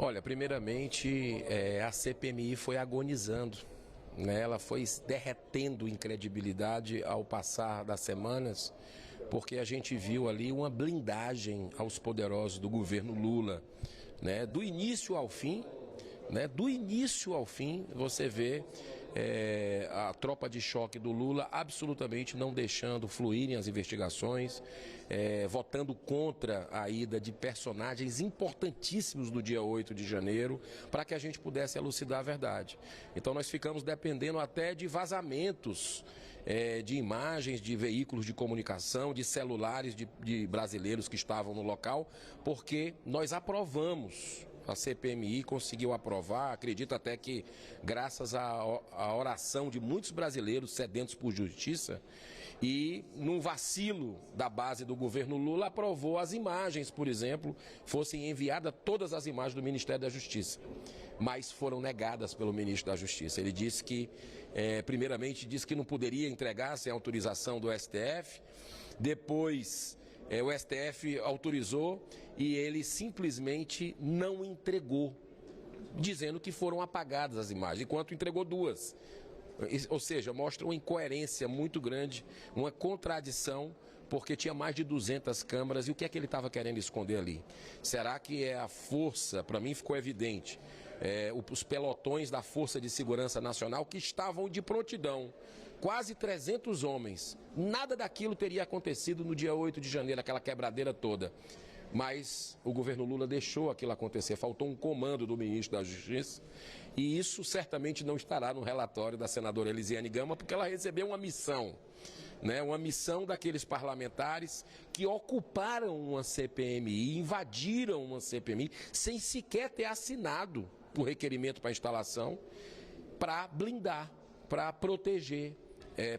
Olha, primeiramente, a CPMI foi agonizando, né? Ela foi derretendo em credibilidade ao passar das semanas, porque a gente viu ali uma blindagem aos poderosos do governo Lula, né? Do início ao fim, né? Do início ao fim, você vê a tropa de choque do Lula absolutamente não deixando fluírem as investigações, votando contra a ida de personagens importantíssimos do dia 8 de janeiro, para que a gente pudesse elucidar a verdade. Então nós ficamos dependendo até de vazamentos de imagens de veículos de comunicação, de celulares de brasileiros que estavam no local, porque nós aprovamos. A CPMI conseguiu aprovar, acredito até que graças à oração de muitos brasileiros sedentos por justiça, e num vacilo da base do governo Lula aprovou as imagens, por exemplo, fossem enviadas todas as imagens do Ministério da Justiça, mas foram negadas pelo ministro da Justiça. Ele disse que, primeiramente, disse que não poderia entregar sem autorização do STF, depois o STF autorizou e ele simplesmente não entregou, dizendo que foram apagadas as imagens, enquanto entregou duas. Ou seja, mostra uma incoerência muito grande, uma contradição, porque tinha mais de 200 câmaras e o que é que ele estava querendo esconder ali? Será que é a força? Para mim ficou evidente. Os pelotões da Força de Segurança Nacional que estavam de prontidão, quase 300 homens. Nada daquilo teria acontecido no dia 8 de janeiro, aquela quebradeira toda. Mas o governo Lula deixou aquilo acontecer, faltou um comando do ministro da Justiça, e isso certamente não estará no relatório da senadora Elisiane Gama, porque ela recebeu uma missão, né? Uma missão daqueles parlamentares que ocuparam uma CPMI, invadiram uma CPMI, sem sequer ter assinado o requerimento para instalação, para blindar, para proteger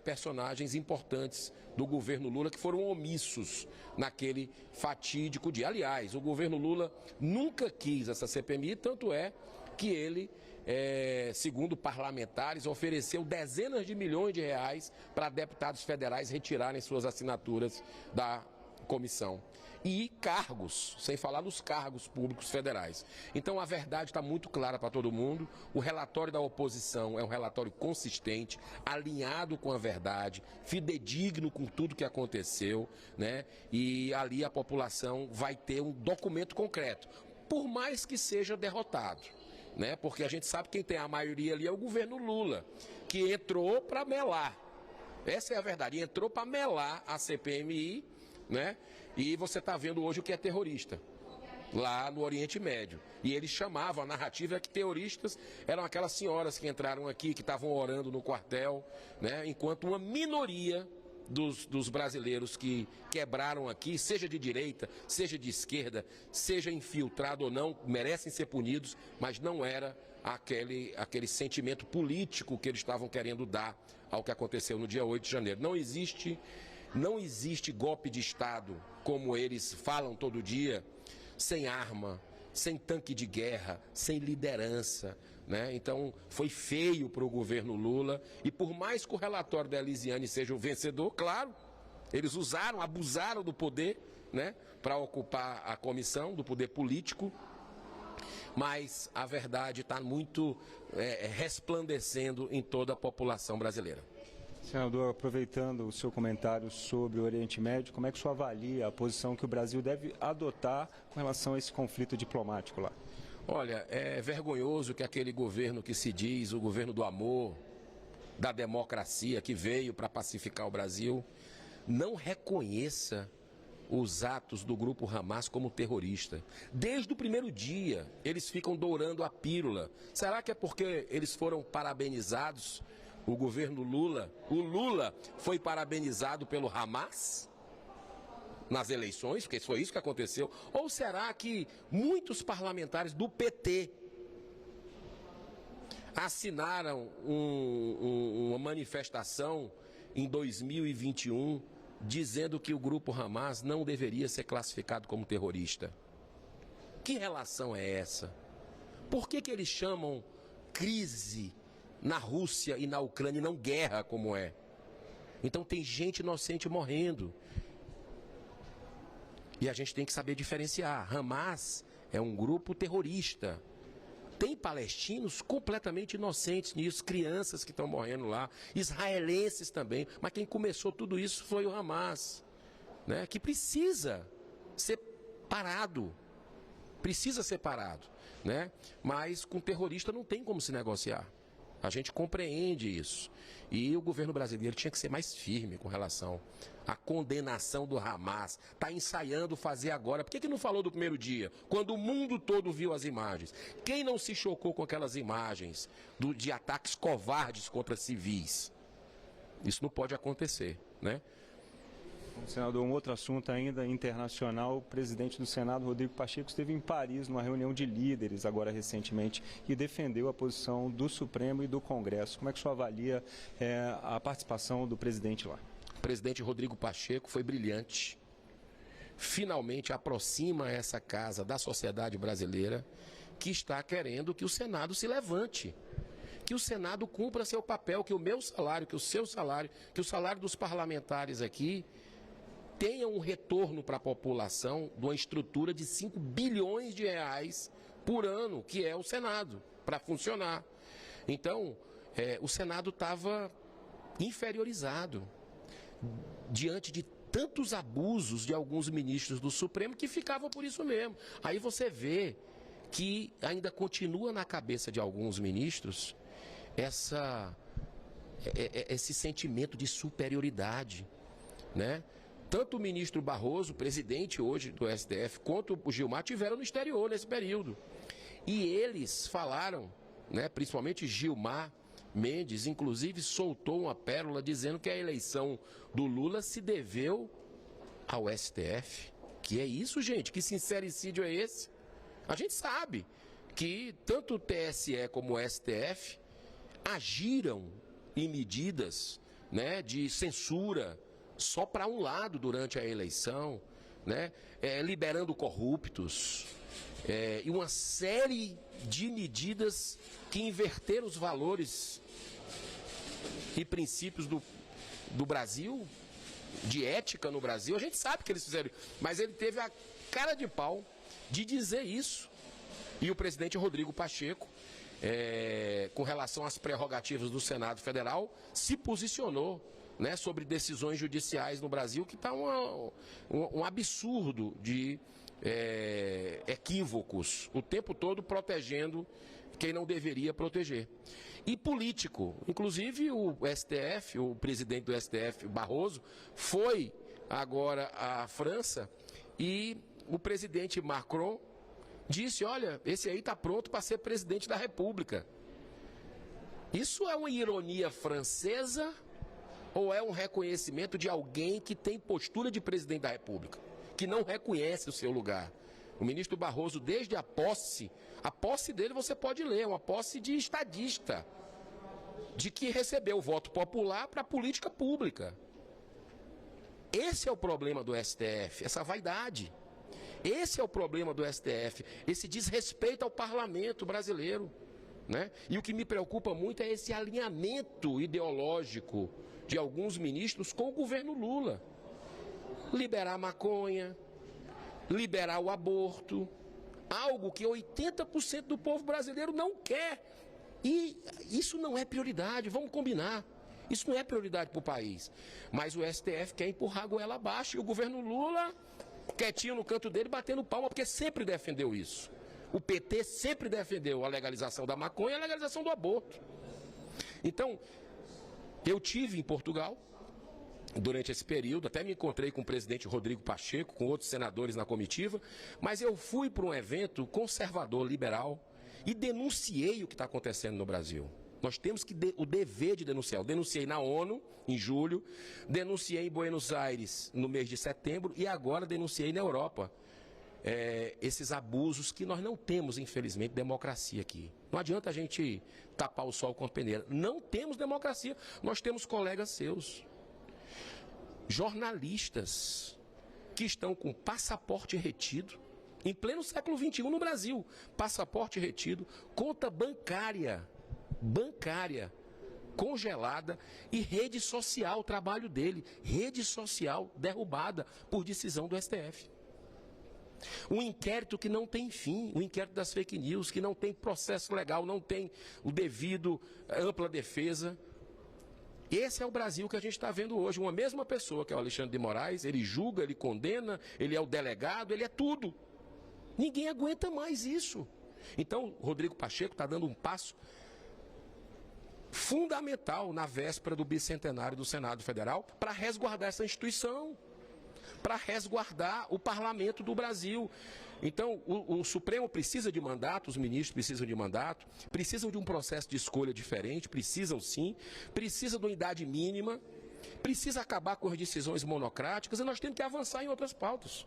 personagens importantes do governo Lula que foram omissos naquele fatídico dia. Aliás, o governo Lula nunca quis essa CPMI, tanto é que ele, segundo parlamentares, ofereceu dezenas de milhões de reais para deputados federais retirarem suas assinaturas da comissão. E cargos, sem falar nos cargos públicos federais. Então a verdade está muito clara para todo mundo. O relatório da oposição é um relatório consistente, alinhado com a verdade, fidedigno com tudo que aconteceu, né? E ali a população vai ter um documento concreto, por mais que seja derrotado, né? Porque a gente sabe que quem tem a maioria ali é o governo Lula, que entrou para melar. Essa é a verdade, entrou para melar a CPMI, né? E você está vendo hoje o que é terrorista, lá no Oriente Médio. E eles chamavam, a narrativa é que terroristas eram aquelas senhoras que entraram aqui, que estavam orando no quartel, né? Enquanto uma minoria dos brasileiros que quebraram aqui, seja de direita, seja de esquerda, seja infiltrado ou não, merecem ser punidos, mas não era aquele sentimento político que eles estavam querendo dar ao que aconteceu no dia 8 de janeiro. Não existe golpe de Estado, como eles falam todo dia, sem arma, sem tanque de guerra, sem liderança, né? Então foi feio para o governo Lula, e por mais que o relatório da Elisiane seja o vencedor, claro, eles abusaram do poder, né, para ocupar a comissão, do poder político, mas a verdade está muito resplandecendo em toda a população brasileira. Senador, aproveitando o seu comentário sobre o Oriente Médio, como é que o senhor avalia a posição que o Brasil deve adotar com relação a esse conflito diplomático lá? Olha, é vergonhoso que aquele governo que se diz o governo do amor, da democracia, que veio para pacificar o Brasil, não reconheça os atos do grupo Hamas como terrorista. Desde o primeiro dia, eles ficam dourando a pílula. Será que é porque eles foram parabenizados? O governo Lula, o Lula foi parabenizado pelo Hamas nas eleições, porque foi isso que aconteceu? Ou será que muitos parlamentares do PT assinaram uma manifestação em 2021 dizendo que o grupo Hamas não deveria ser classificado como terrorista? Que relação é essa? Por que eles chamam crise na Rússia e na Ucrânia, e não guerra como é? Então tem gente inocente morrendo. E a gente tem que saber diferenciar. Hamas é um grupo terrorista. Tem palestinos completamente inocentes nisso, crianças que estão morrendo lá, israelenses também, mas quem começou tudo isso foi o Hamas, né, que precisa ser parado, né, mas com terrorista não tem como se negociar. A gente compreende isso. E o governo brasileiro tinha que ser mais firme com relação à condenação do Hamas. Está ensaiando fazer agora. Por que não falou do primeiro dia? Quando o mundo todo viu as imagens. Quem não se chocou com aquelas imagens de ataques covardes contra civis? Isso não pode acontecer, né? Senador, um outro assunto ainda internacional, o presidente do Senado, Rodrigo Pacheco, esteve em Paris numa reunião de líderes agora recentemente e defendeu a posição do Supremo e do Congresso. Como é que o senhor avalia a participação do presidente lá? O presidente Rodrigo Pacheco foi brilhante. Finalmente aproxima essa casa da sociedade brasileira que está querendo que o Senado se levante. Que o Senado cumpra seu papel, que o meu salário, que o seu salário, que o salário dos parlamentares aqui tenha um retorno para a população de uma estrutura de 5 bilhões de reais por ano, que é o Senado, para funcionar. Então, o Senado estava inferiorizado diante de tantos abusos de alguns ministros do Supremo que ficavam por isso mesmo. Aí você vê que ainda continua na cabeça de alguns ministros esse sentimento de superioridade, né? Tanto o ministro Barroso, presidente hoje do STF, quanto o Gilmar tiveram no exterior nesse período. E eles falaram, né, principalmente Gilmar Mendes, inclusive soltou uma pérola dizendo que a eleição do Lula se deveu ao STF. Que é isso, gente? Que sincericídio é esse? A gente sabe que tanto o TSE como o STF agiram em medidas, né, de censura só para um lado durante a eleição, né, liberando corruptos, e uma série de medidas que inverteram os valores e princípios do Brasil, de ética no Brasil. A gente sabe que eles fizeram, mas ele teve a cara de pau de dizer isso. E o presidente Rodrigo Pacheco, com relação às prerrogativas do Senado Federal, se posicionou, né, sobre decisões judiciais no Brasil, que está um absurdo de equívocos, o tempo todo protegendo quem não deveria proteger. E político, inclusive o STF, o presidente do STF, Barroso, foi agora à França e o presidente Macron disse, olha, esse aí está pronto para ser presidente da República. Isso é uma ironia francesa ou é um reconhecimento de alguém que tem postura de presidente da República, que não reconhece o seu lugar? O ministro Barroso, desde a posse dele você pode ler, é uma posse de estadista, de que recebeu o voto popular para a política pública. Esse é o problema do STF, essa vaidade. Esse é o problema do STF, esse desrespeito ao parlamento brasileiro, né? E o que me preocupa muito é esse alinhamento ideológico de alguns ministros com o governo Lula. Liberar a maconha, liberar o aborto, algo que 80% do povo brasileiro não quer. E isso não é prioridade, vamos combinar. Isso não é prioridade para o país. Mas o STF quer empurrar a goela abaixo e o governo Lula, quietinho no canto dele, batendo palma, porque sempre defendeu isso. O PT sempre defendeu a legalização da maconha e a legalização do aborto. Então, eu tive em Portugal durante esse período, até me encontrei com o presidente Rodrigo Pacheco, com outros senadores na comitiva, mas eu fui para um evento conservador, liberal, e denunciei o que está acontecendo no Brasil. Nós temos o dever de denunciar. Eu denunciei na ONU, em julho, denunciei em Buenos Aires no mês de setembro e agora denunciei na Europa. Esses abusos que nós não temos, infelizmente, democracia aqui. Não adianta a gente tapar o sol com a peneira. Não temos democracia. Nós temos colegas seus, jornalistas, que estão com passaporte retido, em pleno século XXI no Brasil. Passaporte retido, conta bancária congelada e rede social, o trabalho dele, rede social derrubada por decisão do STF. Um inquérito que não tem fim, um inquérito das fake news, que não tem processo legal, não tem o devido ampla defesa. Esse é o Brasil que a gente está vendo hoje. Uma mesma pessoa, que é o Alexandre de Moraes, ele julga, ele condena, ele é o delegado, ele é tudo. Ninguém aguenta mais isso. Então, Rodrigo Pacheco está dando um passo fundamental na véspera do bicentenário do Senado Federal para resguardar essa instituição, para resguardar o parlamento do Brasil. Então, o Supremo precisa de mandato, os ministros precisam de mandato, precisam de um processo de escolha diferente, precisam sim, precisa de uma idade mínima, precisa acabar com as decisões monocráticas e nós temos que avançar em outras pautas.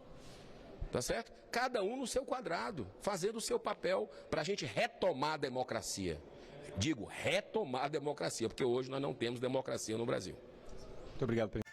Tá certo? Cada um no seu quadrado, fazendo o seu papel para a gente retomar a democracia. Digo, retomar a democracia, porque hoje nós não temos democracia no Brasil. Muito obrigado, presidente.